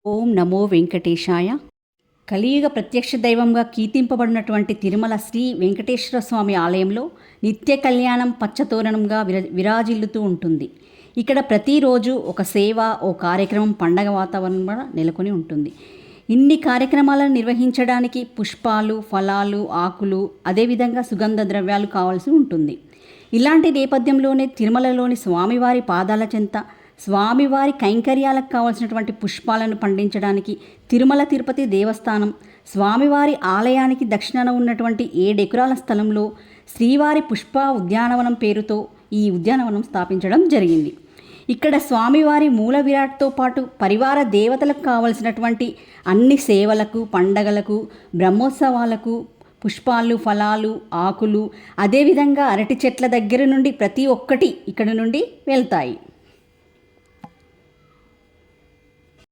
ఓం నమో వెంకటేశాయ. కలియుగ ప్రత్యక్ష దైవంగా కీర్తింపబడినటువంటి తిరుమల శ్రీ వెంకటేశ్వర స్వామి ఆలయంలో నిత్య కళ్యాణం పచ్చతోరణంగా విరాజిల్లుతూ ఉంటుంది. ఇక్కడ ప్రతిరోజు ఒక సేవ, ఓ కార్యక్రమం, పండగ వాతావరణం కూడా నెలకొని ఉంటుంది. ఇన్ని కార్యక్రమాలను నిర్వహించడానికి పుష్పాలు, ఫలాలు, ఆకులు, అదేవిధంగా సుగంధ ద్రవ్యాలు కావాల్సి ఉంటుంది. ఇలాంటి నేపథ్యంలోనే తిరుమలలోని స్వామివారి పాదాల చెంత స్వామివారి కైంకర్యాలకు కావలసినటువంటి పుష్పాలను పండించడానికి తిరుమల తిరుపతి దేవస్థానం స్వామివారి ఆలయానికి దక్షిణాన ఉన్నటువంటి 7 ఎకరాల స్థలంలో శ్రీవారి పుష్ప ఉద్యానవనం పేరుతో ఈ ఉద్యానవనం స్థాపించడం జరిగింది. ఇక్కడ స్వామివారి మూల విరాట్తో పాటు పరివార దేవతలకు కావలసినటువంటి అన్ని సేవలకు, పండగలకు, బ్రహ్మోత్సవాలకు పుష్పాలు, ఫలాలు, ఆకులు, అదేవిధంగా అరటి చెట్ల దగ్గర నుండి ప్రతి ఒక్కటి ఇక్కడ నుండి వెళ్తాయి.